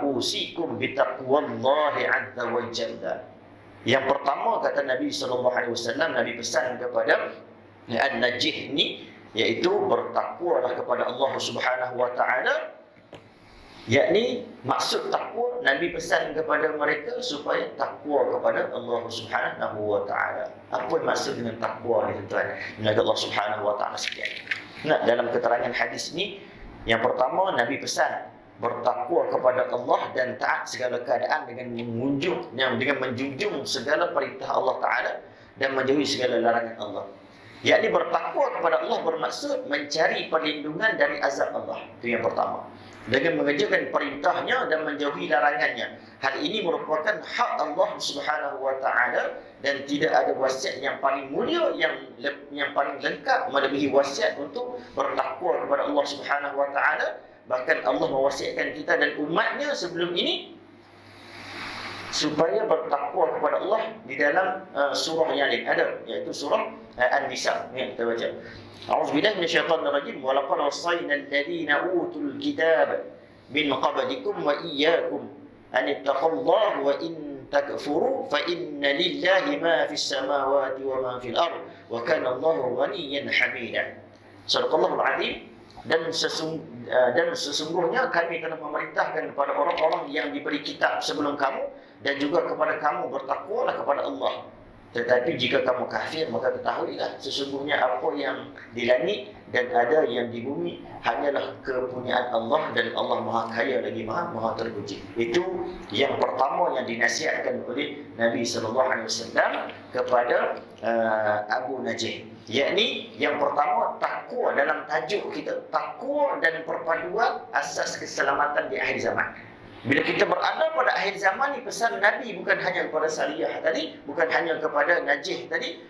usikum bitaqwallahi azza wa jalla. Yang pertama kata Nabi SAW, Nabi pesan kepada an-najih ni, iaitu bertakwalah kepada Allah Subhanahu wa taala. Yakni maksud takwa, Nabi pesan kepada mereka supaya takwa kepada Allah Subhanahu wa taala. Apa maksud dengan takwa ni tuan-tuan? Menjaga Allah Subhanahu wa taala sekalian. Nah, dalam keterangan hadis ni, yang pertama Nabi pesan bertakwa kepada Allah dan taat segala keadaan dengan menjunjung segala perintah Allah taala dan menjauhi segala larangan Allah. Yakni bertakwa kepada Allah bermaksud mencari perlindungan dari azab Allah. Itu yang pertama. Dengan mengerjakan perintahnya dan menjauhi larangannya. Hal ini merupakan hak Allah Subhanahu wa taala dan tidak ada wasiat yang paling mulia, yang paling lengkap melebihi wasiat untuk bertakwa kepada Allah Subhanahu wa taala. Bahkan Allah mewasiatkan kita dan umatnya sebelum ini supaya bertakwa kepada Allah di dalam surah yang lain ada, iaitu surah An-Nisa yang kita baca. A'udzubillahi minasyaitonir rajim. Wa laqad wassayna alladziina utul kitaba min qablikum wa iyyakum an ittaqullaha wa in takfuru fa inna lillahi ma fis samawati wa ma fil ardh wa kana Allahu ghaniyyan hamida. Sadaqallahul azim. Dan sesungguhnya kami telah memerintahkan kepada orang-orang yang diberi kitab sebelum kamu dan juga kepada kamu, bertakwalah kepada Allah. Tetapi jika kamu kafir, maka ketahuilah sesungguhnya apa yang di langit dan ada yang di bumi hanyalah kepunyaan Allah, dan Allah Maha Kaya lagi Maha terpuji. Itu yang pertama yang dinasihatkan oleh Nabi SAW kepada Abu Najih. Yakni yang pertama, takwa dalam tajuk kita, takwa dan perpaduan asas keselamatan di akhir zaman. Bila kita berada pada akhir zaman ni, pesan Nabi bukan hanya kepada Sariyah tadi, bukan hanya kepada Najih tadi,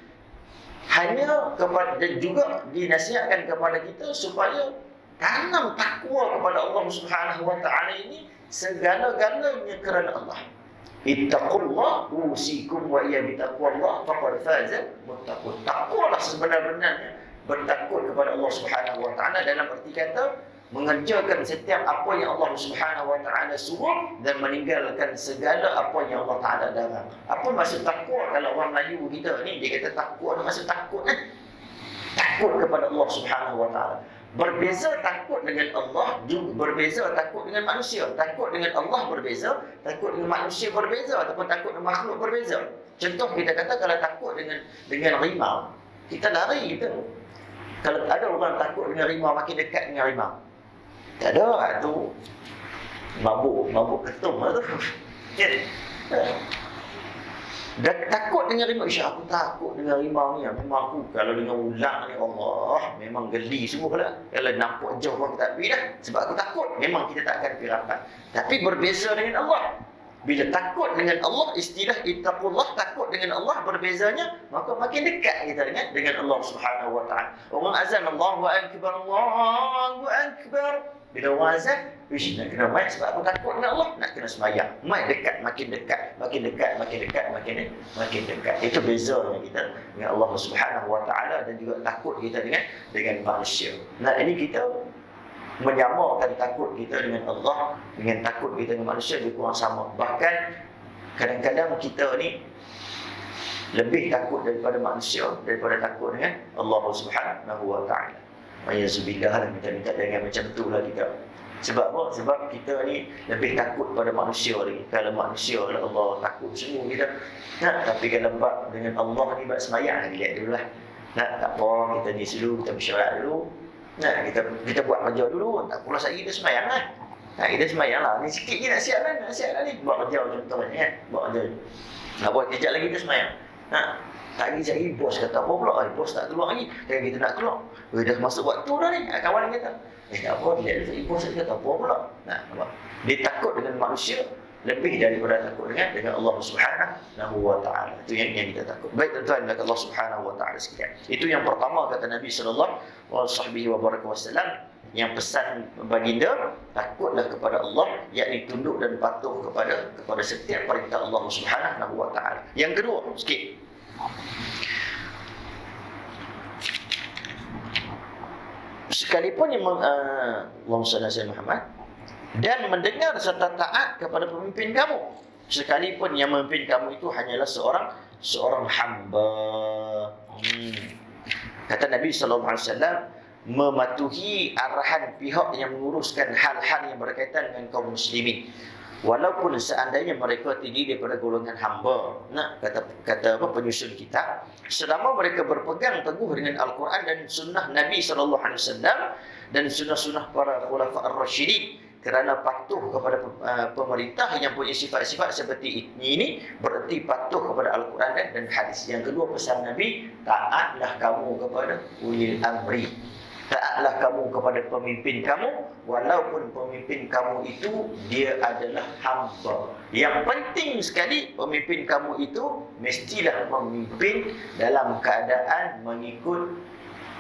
hanya kepada, dan juga dinasihatkan kepada kita supaya tanam takwa kepada Allah Subhanahu wa taala ini segala-galanya kerana Allah. Ittaqullah usikum wa iya bitaqwallah faqad faza muttaqun. Takwalah sebenar-benarnya bertakwa kepada Allah Subhanahu wa taala, dalam arti kata mengerjakan setiap apa yang Allah Subhanahu wa taala suruh dan meninggalkan segala apa yang Allah taala larang. Apa maksud takwa? Kalau orang Melayu kita ni, dia kata takwa ni maksud takut takut kepada Allah Subhanahu wa taala. Berbeza takut dengan Allah, juga berbeza takut dengan manusia. Takut dengan Allah berbeza, takut dengan manusia berbeza, ataupun takut dengan makhluk berbeza. Contoh, kita kata kalau takut dengan rimau, kita lari kita. Kalau ada orang takut dengan rimau, makin dekat dengan rimau. Tak ada, tu mabuk ketum tu. Dan takut dengan rimau. Isya, aku takut dengan rimau ni. Memang aku kalau dengan ular ni, Allah, memang geli semua lah. Kalau nampak jauh aku tak pergi dah. Sebab aku takut, memang kita tak akan pergi rapat. Tapi berbeza dengan Allah. Bila takut dengan Allah, istilah ittaqullah, takut dengan Allah, berbezanya, maka makin dekat kita dengan Allah Subhanahu wa taala. Orang azan, Allahu akbar, Allahu akbar. Bila orang azan, nak kena mai sebab aku takut dengan Allah, nak kena sembahyang. Mai dekat, makin dekat, makin dekat, makin dekat. Itu bezanya kita dengan Allah Subhanahu wa taala, dan juga takut kita dengan manusia. Nah, ini kita menyamakan takut kita dengan Allah dengan takut kita dengan manusia dia kurang sama. Bahkan kadang-kadang kita ni lebih takut daripada manusia daripada takut dengan Allah Subhanahu wa taala. Wayazubillah lah, minta jangan macam tu lah kita. Sebab apa? Sebab kita ni lebih takut pada manusia ni. Kalau manusia Allah takut semua kita. Nah, tapi kalau bab dengan Allah ni bab semayang, lihat dulu lah. Nah, tak apa, kita ni dulu, kita bersyarat dulu. Nah, kita buat kerja dulu. Tak pula saya kita semayang lah. Nah, kita semayang lah. Ni sikit je nak siap lah ni. Buat kerja contohnya kan. Buat kerja. Nah, buat kejap lagi kita semayang. Nah, tak lagi sekali bos kata apa pula? Bos tak keluar lagi. Kan kita nak keluar. Dah masuk waktu dah ni. Kawan kata. Tak apa, dia ibu saya kata apa pula. Nah, dia takut dengan manusia lebih daripada takut dengan Allah Subhanahu wa taala. Itu yang kita takut. Baik tuan-tuan, Allah Subhanahu wa taala sekalian. Itu yang pertama kata Nabi sallallahu alaihi wasallam, yang pesan baginda, takutlah kepada Allah, yakni tunduk dan patuh kepada setiap perintah Allah Subhanahu wa taala. Yang kedua, sikit. Sekalipun yang Allahumma salli ala Muhammad, dan mendengar serta taat kepada pemimpin kamu, sekalipun yang memimpin kamu itu hanyalah seorang hamba. Kata Nabi sallallahu alaihi wasallam, mematuhi arahan pihak yang menguruskan hal-hal yang berkaitan dengan kaum muslimin, walaupun seandainya mereka tinggi daripada golongan hamba. Nah, kata penyusun kitab, selama mereka berpegang teguh dengan Al-Quran dan sunnah Nabi sallallahu alaihi wasallam dan sunnah-sunnah para khulafa ar-rasyidin, kerana patuh kepada pemerintah yang punya sifat-sifat seperti ini, berarti patuh kepada Al-Quran dan hadis. Yang kedua pesan Nabi, taatlah kamu kepada ulil amri. Taatlah kamu kepada pemimpin kamu, walaupun pemimpin kamu itu dia adalah hamba. Yang penting sekali, pemimpin kamu itu mestilah memimpin dalam keadaan mengikut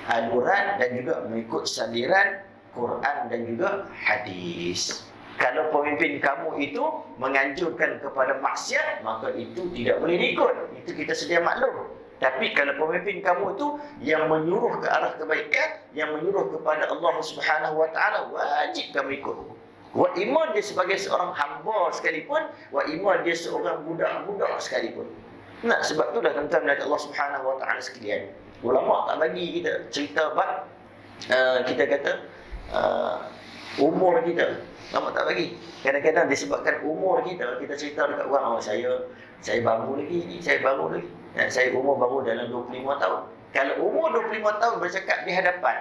aluran dan juga mengikut saliran Quran dan juga hadis. Kalau pemimpin kamu itu menganjurkan kepada maksiat, maka itu tidak boleh diikut. Itu kita sedia maklum. Tapi kalau pemimpin kamu itu yang menyuruh ke arah kebaikan, yang menyuruh kepada Allah Subhanahu wa taala, wajib kamu ikut. Wa iman dia sebagai seorang hamba sekalipun, wa iman dia seorang budak-budak sekalipun. Nah, sebab itulah tuan-tuan dan Allah Subhanahu wa taala sekalian, ulama tak bagi kita cerita bab kita kata umur kita. Ulama tak bagi. Kadang-kadang disebabkan umur kita cerita dekat orang, saya baru lagi, saya umur baru dalam 25 tahun. Kalau umur 25 tahun bercakap di hadapan,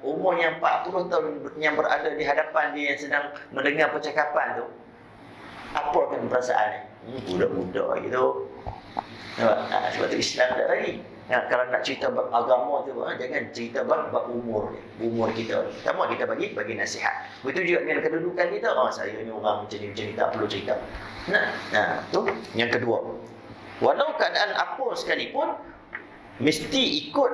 umur yang 40 tahun yang berada di hadapan dia yang sedang mendengar percakapan tu, apa akan perasaan ni? Budak-budak gitu. Sebab tu Islam tak bagi. Kalau nak cerita bab agama tu, jangan cerita bab umur kita. Sama kita bagi nasihat. Begitu juga dengan kedudukan kita. Saya ni orang macam ni, tak perlu cerita. Nah, tu yang kedua. Walau keadaan apa sekalipun, mesti ikut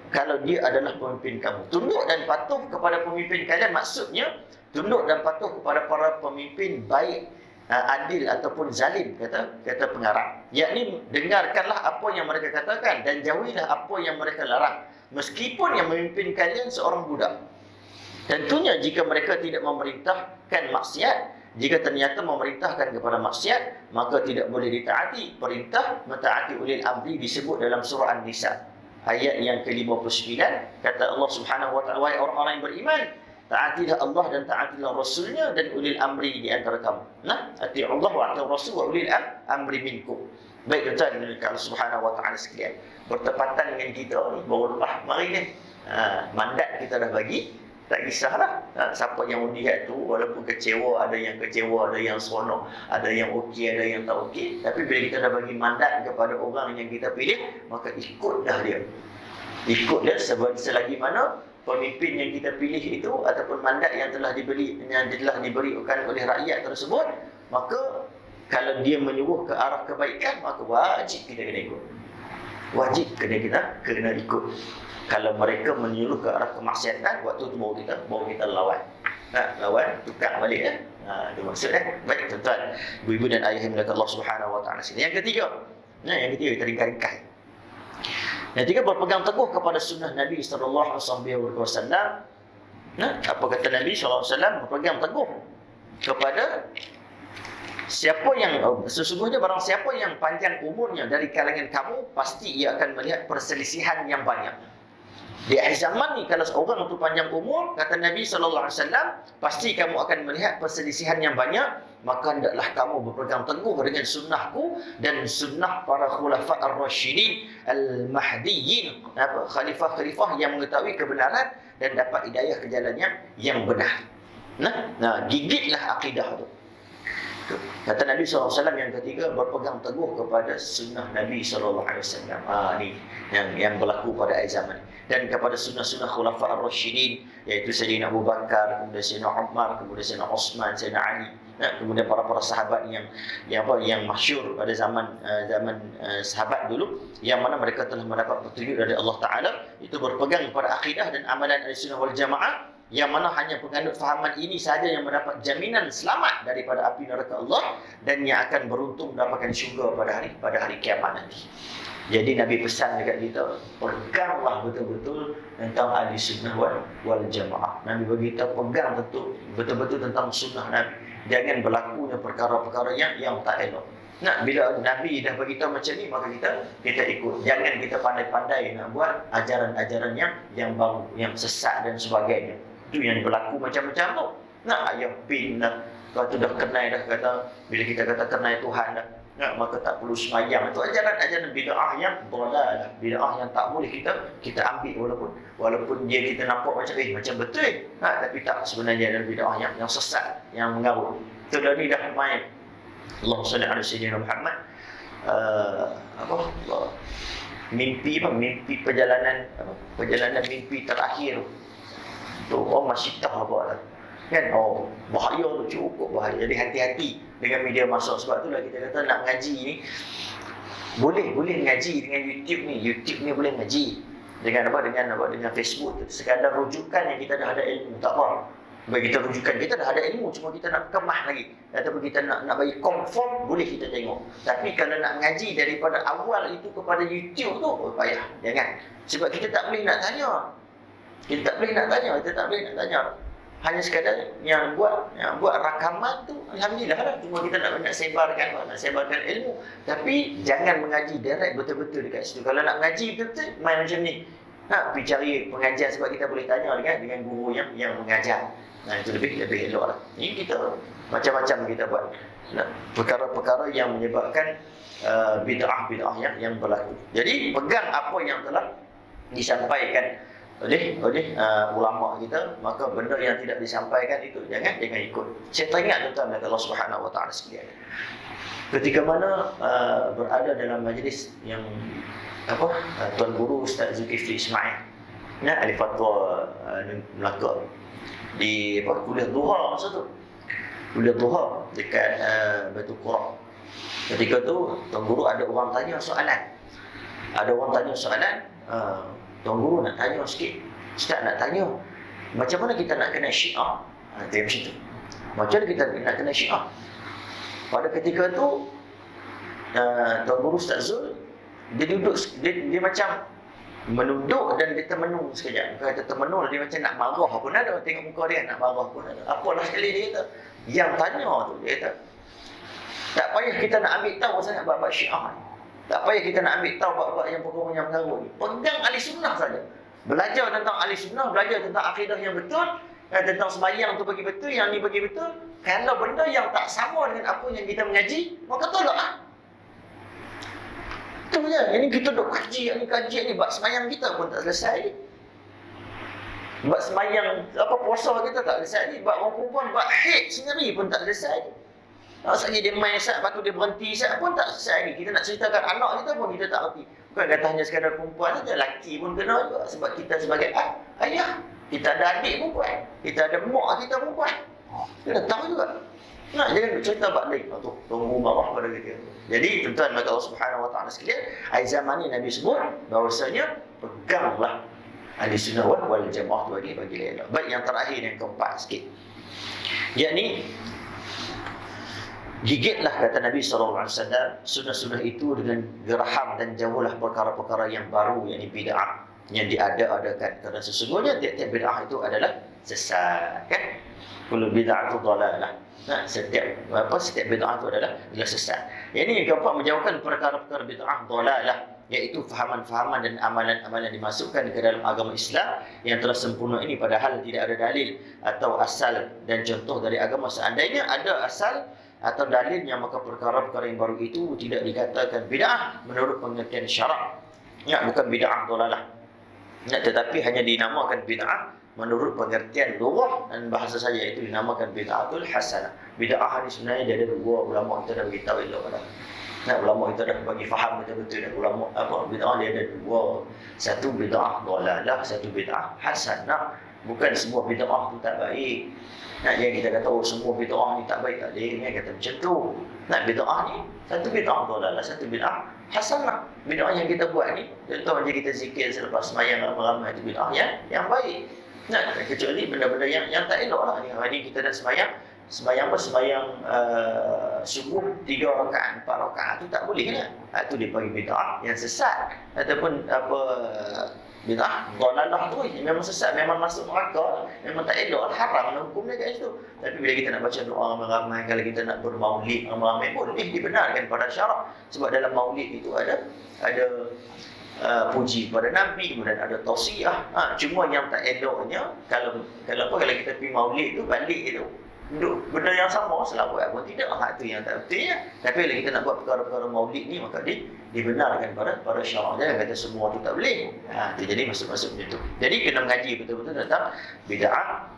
kalau dia adalah pemimpin kamu. Tunduk dan patuh kepada pemimpin kalian, maksudnya tunduk dan patuh kepada para pemimpin baik, adil ataupun zalim, kata pengarang. Yakni dengarkanlah apa yang mereka katakan dan jauhilah apa yang mereka larang, meskipun yang memimpin kalian seorang budak. Tentunya jika mereka tidak memerintahkan maksiat, jika ternyata memerintahkan kepada maksiat, maka tidak boleh ditaati. Perintah mentaati ulil amri disebut dalam surah An-Nisa ayat yang ke-59. Kata Allah Subhanahu wa taala, wahai orang-orang yang beriman, taatilah Allah dan taatilah Rasulnya dan ulil amri di antara kamu. Nah, ati'u Allah wa ati'u Rasul wa ulil amri minkum. Baik tuan-tuan Allah Subhanahu wa taala sekalian, bertepatan dengan kita ni baru lepas mari ni. Mandat kita dah bagi, tak kisahlah siapa yang lihat tu, walaupun kecewa, ada yang kecewa, ada yang seronok, ada yang okey, ada yang tak okey, tapi bila kita dah bagi mandat kepada orang yang kita pilih, maka ikutlah dia. Ikut dia selagi mana pemimpin yang kita pilih itu ataupun mandat yang telah diberikan oleh rakyat tersebut, maka kalau dia menyuruh ke arah kebaikan, maka wajib kita kena ikut. Wajib kena ikut. Kalau mereka menyuruh ke arah kemaksiatan, waktu tu baru kita lawan. Lawan, tukar balik itu maksudnya. Baik tuan-tuan, ibu-ibu dan ayah yang dimuliakan Allah Subhanahu wa taala. Yang ketiga kita ringkas. Yang ketiga, berpegang teguh kepada sunnah Nabi sallallahu alaihi wasallam. Apa kata Nabi sallallahu alaihi wasallam? Berpegang teguh kepada sesungguhnya barang siapa yang panjang umurnya dari kalangan kamu, pasti ia akan melihat perselisihan yang banyak. Di akhir zaman ni kalau seorang itu panjang umur, kata Nabi SAW, pasti kamu akan melihat perselisihan yang banyak, maka hendaklah kamu berpegang teguh dengan sunnahku dan sunnah para khulafa ar-rasyidin al-mahdiyyin, khalifah-khalifah yang mengetahui kebenaran dan dapat hidayah ke jalan yang benar. Nah, gigitlah akidah tu. Kata Nabi SAW yang ketiga, berpegang teguh kepada sunnah Nabi SAW. Ni yang berlaku pada akhir zaman. Dan kepada sunnah-sunnah khulafa ar-rasyidin, iaitu Sayyidina Abu Bakar, kemudian Sayyidina Umar, kemudian Sayyidina Osman, Sayyidina Ali, kemudian para sahabat yang masyhur pada zaman sahabat dulu, yang mana mereka telah mendapat petunjuk dari Allah Ta'ala. Itu berpegang kepada akidah dan amalan Ahlussunnah wal Jamaah, yang mana hanya penganut fahaman ini sahaja yang mendapat jaminan selamat daripada api neraka Allah dan yang akan beruntung mendapatkan syurga pada hari kiamat nanti. Jadi Nabi pesan dekat kita, peganglah betul-betul tentang ahli sunnah wal jamaah. Nabi bagi kita pegang betul-betul tentang sunnah Nabi. Jangan berlakunya perkara-perkara yang tak elok. Nah, bila Nabi dah beritahu macam ni, maka kita ikut. Jangan kita pandai-pandai nak buat ajaran-ajaran yang baru, yang sesat dan sebagainya. Itu yang berlaku macam-macam tu. Nah, ayam pin dah. Kau tu dah kenal dah, kata bila kita kata kenal Tuhan dah, maka tak perlu semayang. Itu ajaran-ajaran bid'ah yang dhalal, bid'ah yang tak boleh kita ambil, walaupun dia kita nampak macam betul, tapi tak, sebenarnya adalah bid'ah yang sesat, yang mengarut. Itu dah ni dah main. Allahumma salli ala sayyidina Muhammad. Mimpi perjalanan mimpi terakhir tu orang masih tahu apa lah. Kan? Bahaya tu, cukup bahaya. Jadi hati-hati dengan media massa. Sebab itulah kita kata nak ngaji ni, boleh ngaji dengan YouTube ni. YouTube ni boleh ngaji dengan dengan Facebook tu. Sekadar rujukan yang kita dah ada ilmu, tak apa. Bagi kita rujukan, kita dah ada ilmu, cuma kita nak kemas lagi, ataupun kita nak bagi conform, boleh kita tengok. Tapi kalau nak ngaji daripada awal itu kepada YouTube tu, payah. Jangan. Sebab kita tak boleh nak tanya. Kita tak boleh nak tanya. Hanya sekadar yang buat rakaman tu, alhamdulillah lah. Cuma kita nak sebarkan ilmu. Tapi jangan mengaji direct betul-betul dekat situ. Kalau nak mengaji betul-betul, main macam ni. Pergi cari pengajar, sebab kita boleh tanya dengan guru yang mengajar. Itu lebih elok lah. Ini kita macam-macam kita buat. Perkara-perkara yang menyebabkan bid'ah yang berlaku. Jadi pegang apa yang telah disampaikan oleh ulama kita, maka benda yang tidak disampaikan itu jangan ikut. Saya teringat tentang Allah Subhanahu Wa Taala sekalian. Ketika mana berada dalam majlis yang Tuan Guru Ustaz Zulkifli Ismail, ahli fatwa Melaka, di kuliah duha masa tu. Kuliah duha dekat Batu Qura. Ketika tu Tuan Guru ada orang tanya soalan. Tuan Guru nak tanya sikit. Ustaz nak tanya, macam mana kita nak kenal Syiah? Dia macam tu. Macam mana kita nak kenal Syiah? Pada ketika tu Tuan Guru Ustaz Zul, dia duduk, dia macam menunduk dan dia termenung sekejap. Kata termenung, dia macam nak marah pun ada. Tengok muka dia, nak marah pun ada. Apalah sekali dia kata, yang tanya tu, dia kata, tak payah kita nak ambil tahu sangat bab-bab Syiah. Tak payah kita nak ambil tahu bab-bab yang perkara yang mengarut ni. Pegang ahli sunnah saja. Belajar tentang ahli sunnah, belajar tentang akidah yang betul, tentang sembahyang tu bagi betul, yang ni bagi betul. Kalau benda yang tak sama dengan apa yang kita mengaji, maka tolaklah. Itu je. Ini kita duk kaji ni, bab sembahyang kita pun tak selesai. Bab sembahyang puasa kita tak selesai ni. Bab orang perempuan, bab haid sendiri pun tak selesai. Maksudnya dia main sat, lepas tu dia berhenti sat pun tak selesai lagi. Kita nak ceritakan anak kita pun kita tak erti. Bukan kata hanya sekadar perempuan saja, lelaki pun kena juga. Sebab kita sebagai ayah, kita ada adik perempuan, kita ada mak kita perempuan. Kita tahu juga. Jangan cerita bab lain. Tunggu marah pada kita. Jadi tuan-tuan maka Allah Subhanahu Wa Taala sekalian, akhir zaman ni Nabi sebut bahawasanya peganglah ahli sunnah wal jamaah tu bagi lain. Baik, yang terakhir, yang keempat sikit, yakni gigitlah, kata Nabi SAW, sunnah-sunnah itu dengan geraham dan jauhlah perkara-perkara yang baru, yakni bid'ah yang diada-adakan. Kerana sesungguhnya tiap-tiap bid'ah itu adalah sesat, kan? Kullu bid'atu dhalalah. Setiap bid'ah itu adalah sesat. Yang ini yang keempat, menjauhkan perkara-perkara bid'ah dhalalah, iaitu fahaman-fahaman dan amalan-amalan dimasukkan ke dalam agama Islam yang telah sempurna ini, padahal tidak ada dalil atau asal dan contoh dari agama. Seandainya ada asal atau dalilnya, maka perkara-perkara yang baru itu tidak dikatakan bid'ah menurut pengertian syarak. Ya, bukan bid'ah dolalah. Ya, tetapi hanya dinamakan bid'ah menurut pengertian lughah dan bahasa saja, itu dinamakan bid'atul hasanah. Bid'ah ni sebenarnya dia ada dua, ulama kita dah beritahu elok dah. Nah, ulama kita dah bagi faham betul-betul dah. Ulama apa bid'ah dia ada dua. Satu bid'ah dolalah, satu bid'ah hasanah. Bukan semua bid'ah tu tak baik. Nah, yang kita kata semua bid'ah ni tak baik, tak ada. Ni kata macam tu. Nah, bid'ah ni satu bid'ah dolalah, satu bid'ah hasanah. Bid'ah yang kita buat ni, contoh macam kita zikir selepas sembahyang ramai-ramai, itu bid'ah yang baik. Nah, kecuali benda-benda yang tak elok lah. Hari ni kita dah sembahyang subuh 3 rakaat, 4 rakaat tu tak boleh kan? Itu dipanggil bid'ah yang sesat, ataupun bid'ah dhalalah tu memang sesat, memang masuk neraka, memang tak elok, haram hukumnya kat situ. Tapi bila kita nak baca doa ramai-ramai, kalau kita nak bermaulid ramai-ramai, boleh dibenarkan pada syarak, sebab dalam maulid itu ada puji kepada Nabi, kemudian ada tausiah. Cuma yang tak eloknya kalau kita pergi maulid tu, balik itu duduk benda yang sama, selawat pun tidak. Itu yang tak betul ya. Tapi kalau kita nak buat perkara-perkara maulid ni, maka dibenarkan pada syarak. Jangan kata semua tu tak boleh. Itu jadi masuk-masuk macam tu. Jadi kena mengaji betul-betul tentang bid'ah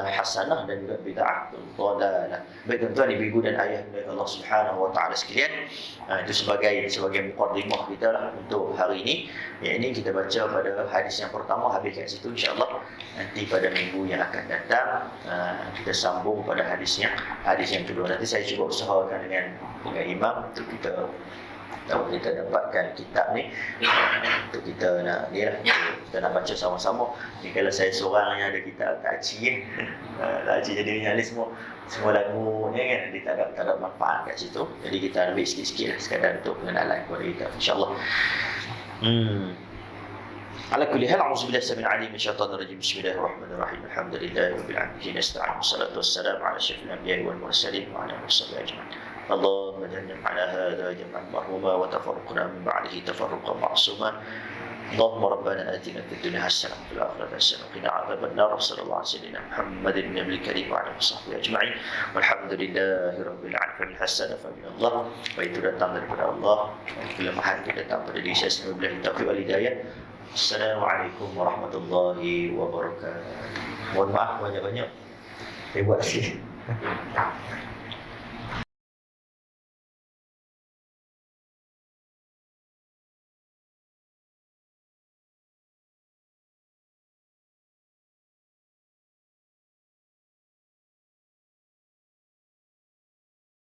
hasanah dan juga bid'ah dhalalah. Baik tuan-tuan, ibu dan ayah dari Allah Subhanahu wa taala sekalian, itu sebagai mukadimah kita lah untuk hari ini. Yang ini kita baca pada hadis yang pertama, habis kat situ insya-Allah. Nanti pada minggu yang akan datang kita sambung pada hadis yang kedua. Nanti saya cuba usahakan dengan imam untuk kita dapatkan kitab ni, untuk kita nak kita nak baca sama-sama. Ni kalau saya seorang yang ada kitab kaji kaji jadi ni semua lagu ni kan, dia tak ada manfaat kat situ. Jadi kita ambil sikit-sikit lah sekadar untuk pengenalan kepada kita insya-Allah. على كل حال أعوذ بالله السميع العليم من الشيطان الرجيم بسم الله الرحمن الرحيم الحمد لله رب العالمين نستعين والصلاة والسلام على أشرف الأنبياء والمرسلين وعلى آله وصحبه أجمعين اللهم جمع على هذا جمعا مرحوما وتفرقنا من بعده تفرقا معصوما اللهم ربنا آتنا في الدنيا حسنة وفي الآخرة حسنة وقنا عذاب النار وصلى الله على سيدنا محمد النبي الكريم وعلى آله وصحبه أجمعين والحمد لله رب العالمين. الحسنة فمن الله وإitu datang daripada Allah, kelemahan itu datang pada diri saya. Semoga taufiq wal hidayah. Assalamualaikum warahmatullahi wabarakatuh. Mohon maaf banyak-banyak. Saya buat sikit.